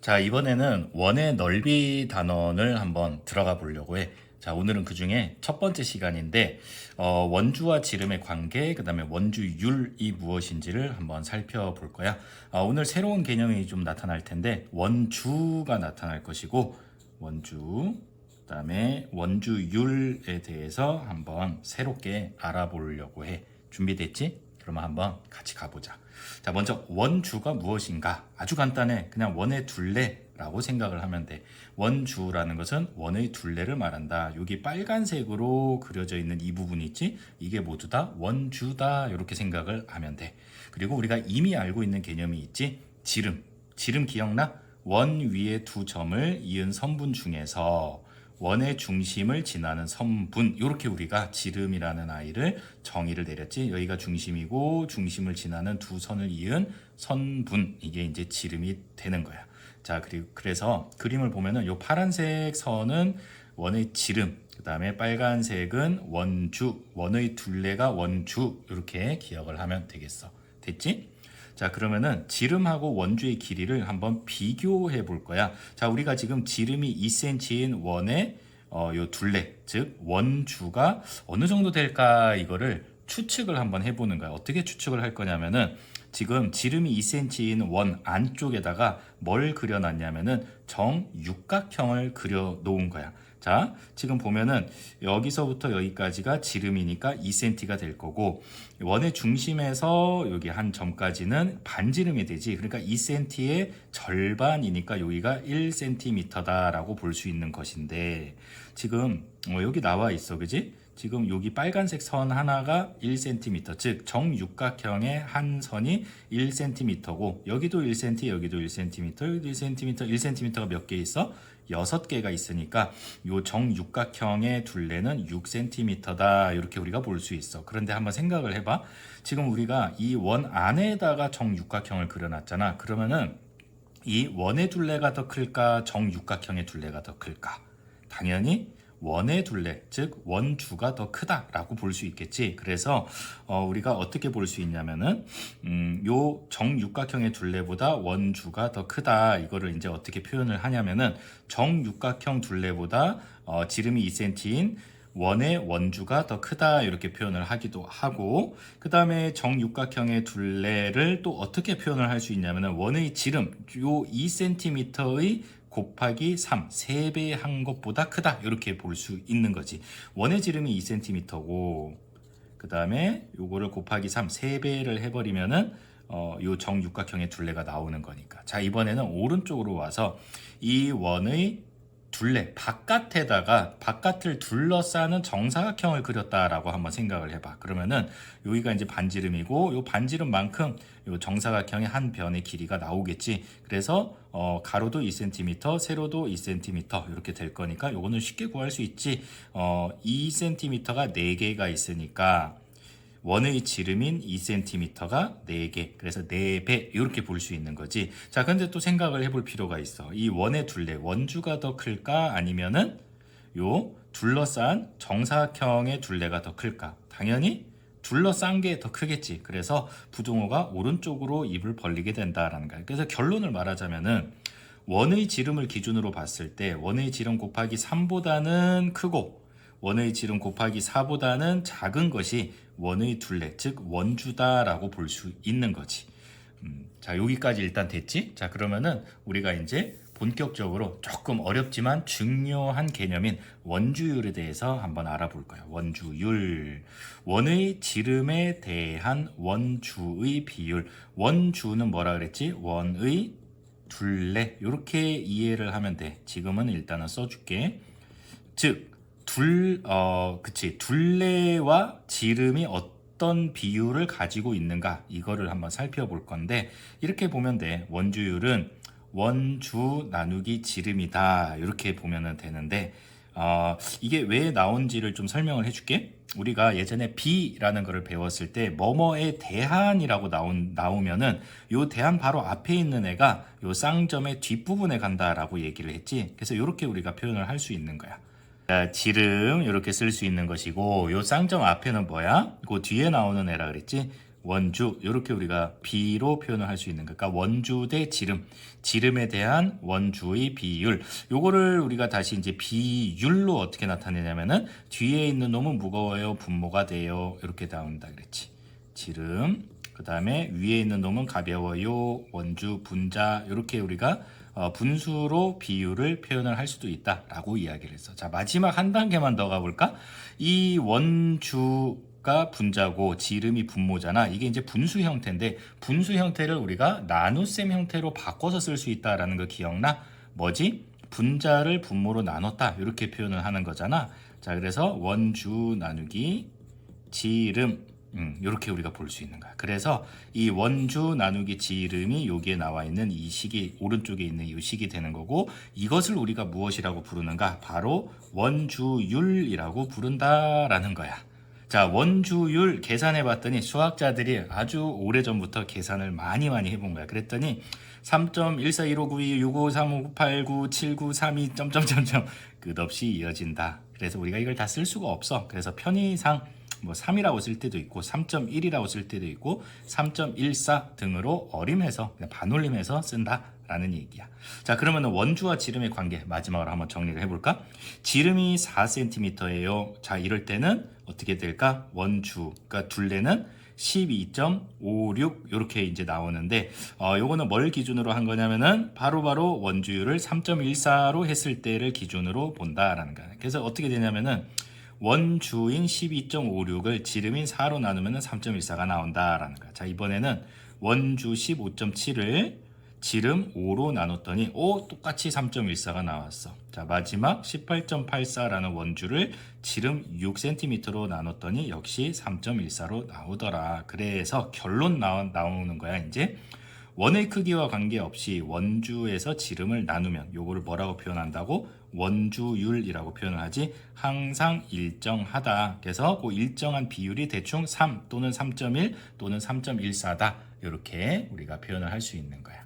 자, 이번에는 원의 넓이 단원을 한번 들어가 보려고 해. 자, 오늘은 그 중에 첫 번째 시간인데, 원주와 지름의 관계, 그 다음에 원주율이 무엇인지를 한번 살펴볼 거야. 오늘 새로운 개념이 좀 나타날 텐데, 원주가 나타날 것이고, 원주, 그 다음에 원주율에 대해서 한번 새롭게 알아보려고 해. 준비됐지? 그러면 한번 같이 가보자. 자, 먼저 원주가 무엇인가? 아주 간단해. 그냥 원의 둘레라고 생각을 하면 돼. 원주라는 것은 원의 둘레를 말한다. 여기 빨간색으로 그려져 있는 이 부분이 있지? 이게 모두 다 원주다. 이렇게 생각을 하면 돼. 그리고 우리가 이미 알고 있는 개념이 있지? 지름. 지름 기억나? 원 위에 두 점을 이은 선분 중에서 원의 중심을 지나는 선분, 이렇게 우리가 지름이라는 아이를 정의를 내렸지. 여기가 중심이고 중심을 지나는 두 선을 이은 선분, 이게 이제 지름이 되는 거야. 자, 그래서 그림을 보면은 요 파란색 선은 원의 지름, 그 다음에 빨간색은 원주, 원의 둘레가 원주, 이렇게 기억을 하면 되겠어. 됐지? 자, 그러면은 지름하고 원주의 길이를 한번 비교해 볼 거야. 자, 우리가 지금 지름이 2cm인 원의 요 둘레, 즉 원주가 어느 정도 될까, 이거를 추측을 한번 해보는 거야. 어떻게 추측을 할 거냐면은, 지금 지름이 2cm인 원 안쪽에다가 뭘 그려놨냐면은 정육각형을 그려 놓은 거야. 자, 지금 보면은 여기서부터 여기까지가 지름이니까 2cm가 될 거고, 원의 중심에서 여기 한 점까지는 반지름이 되지. 그러니까 2cm의 절반이니까 여기가 1cm다라고 볼 수 있는 것인데, 지금 여기 나와 있어, 그지? 지금 여기 빨간색 선 하나가 1cm, 즉 정육각형의 한 선이 1cm고, 여기도 1cm, 여기도 1cm, 여기도 1cm, 1cm가 몇 개 있어? 6개가 있으니까 요 정육각형의 둘레는 6cm다, 이렇게 우리가 볼 수 있어. 그런데 한번 생각을 해봐. 지금 우리가 이 원 안에다가 정육각형을 그려놨잖아. 그러면은 이 원의 둘레가 더 클까, 정육각형의 둘레가 더 클까? 당연히 원의 둘레, 즉 원주가 더 크다라고 볼 수 있겠지. 그래서 우리가 어떻게 볼 수 있냐면은 요 정육각형의 둘레보다 원주가 더 크다. 이거를 이제 어떻게 표현을 하냐면은, 정육각형 둘레보다 지름이 2cm인 원의 원주가 더 크다, 이렇게 표현을 하기도 하고, 그 다음에 정육각형의 둘레를 또 어떻게 표현을 할 수 있냐면은, 원의 지름 요 2cm의 곱하기 3, 3배 한 것보다 크다, 이렇게 볼 수 있는 거지. 원의 지름이 2cm고, 그 다음에 요거를 곱하기 3, 3배를 해버리면은 요 정육각형의 둘레가 나오는 거니까. 자, 이번에는 오른쪽으로 와서 이 원의 둘레 바깥에다가 바깥을 둘러싸는 정사각형을 그렸다라고 한번 생각을 해봐. 그러면은 여기가 이제 반지름이고, 요 반지름만큼 요 정사각형의 한 변의 길이가 나오겠지. 그래서 가로도 2cm, 세로도 2cm 이렇게 될 거니까 요거는 쉽게 구할 수 있지. 2cm가 4개가 있으니까 원의 지름인 2cm가 4개, 그래서 4배, 이렇게 볼 수 있는 거지. 자, 근데 또 생각을 해볼 필요가 있어. 이 원의 둘레, 원주가 더 클까, 아니면은 요 둘러싼 정사각형의 둘레가 더 클까? 당연히 둘러싼 게 더 크겠지. 그래서 부등호가 오른쪽으로 입을 벌리게 된다라는 거야. 그래서 결론을 말하자면은, 원의 지름을 기준으로 봤을 때 원의 지름 곱하기 3보다는 크고, 원의 지름 곱하기 4보다는 작은 것이 원의 둘레, 즉 원주다라고 볼 수 있는 거지. 자, 여기까지 일단 됐지? 자, 그러면은 우리가 이제 본격적으로 조금 어렵지만 중요한 개념인 원주율에 대해서 한번 알아볼 거야. 원주율. 원의 지름에 대한 원주의 비율. 원주는 뭐라 그랬지? 원의 둘레. 이렇게 이해를 하면 돼. 지금은 일단은 써줄게. 즉 그치. 둘레와 지름이 어떤 비율을 가지고 있는가, 이거를 한번 살펴볼 건데, 이렇게 보면 돼. 원주율은 원주 나누기 지름이다, 이렇게 보면 되는데, 이게 왜 나온지를 좀 설명을 해줄게. 우리가 예전에 비라는 거를 배웠을 때 뭐뭐에 대한이라고 나오면은 요 대한 바로 앞에 있는 애가 요 쌍점의 뒷부분에 간다라고 얘기를 했지. 그래서 이렇게 우리가 표현을 할 수 있는 거야. 자, 지름 이렇게 쓸 수 있는 것이고, 요 쌍점 앞에는 뭐야? 그 뒤에 나오는 애라 그랬지? 원주 이렇게 우리가 비로 표현을 할 수 있는 거니까 원주 대 지름, 지름에 대한 원주의 비율. 요거를 우리가 다시 이제 비율로 어떻게 나타내냐면은 뒤에 있는 놈은 무거워요, 분모가 돼요 이렇게 나온다 그랬지. 지름, 그 다음에 위에 있는 놈은 가벼워요, 원주, 분자 이렇게 우리가 분수로 비율을 표현을 할 수도 있다라고 이야기를 했어. 자, 마지막 한 단계만 더 가볼까? 이 원주가 분자고 지름이 분모잖아. 이게 이제 분수 형태인데 분수 형태를 우리가 나눗셈 형태로 바꿔서 쓸 수 있다라는 거 기억나? 뭐지? 분자를 분모로 나눴다 이렇게 표현을 하는 거잖아. 자, 그래서 원주 나누기 지름 이렇게 우리가 볼 수 있는 거야. 그래서 이 원주 나누기 지름이 여기에 나와 있는 이 식이 오른쪽에 있는 이 식이 되는 거고 이것을 우리가 무엇이라고 부르는가? 바로 원주율이라고 부른다라는 거야. 자, 원주율 계산해 봤더니 수학자들이 아주 오래전부터 계산을 많이 해본 거야. 그랬더니 3.1415926535897932 점점점점 끝없이 이어진다. 그래서 우리가 이걸 다 쓸 수가 없어. 그래서 편의상 뭐 3이라고 쓸 때도 있고 3.1이라고 쓸 때도 있고 3.14 등으로 어림해서 그냥 반올림해서 쓴다라는 얘기야. 자, 그러면 원주와 지름의 관계 마지막으로 한번 정리를 해볼까? 지름이 4cm예요. 자, 이럴 때는 어떻게 될까? 원주, 그러니까 둘레는 12.56 이렇게 이제 나오는데 요거는 뭘 기준으로 한 거냐면은 바로바로 원주율을 3.14로 했을 때를 기준으로 본다라는 거야. 그래서 어떻게 되냐면은 원주인 12.56을 지름인 4로 나누면 3.14가 나온다라는 거야. 자, 이번에는 원주 15.7을 지름 5로 나눴더니 똑같이 3.14가 나왔어. 자, 마지막 18.84라는 원주를 지름 6cm로 나눴더니 역시 3.14로 나오더라. 그래서 결론 나오는 거야. 이제 원의 크기와 관계없이 원주에서 지름을 나누면 요거를 뭐라고 표현한다고? 원주율이라고 표현을 하지. 항상 일정하다. 그래서 그 일정한 비율이 대충 3 또는 3.1 또는 3.14다. 이렇게 우리가 표현을 할 수 있는 거야.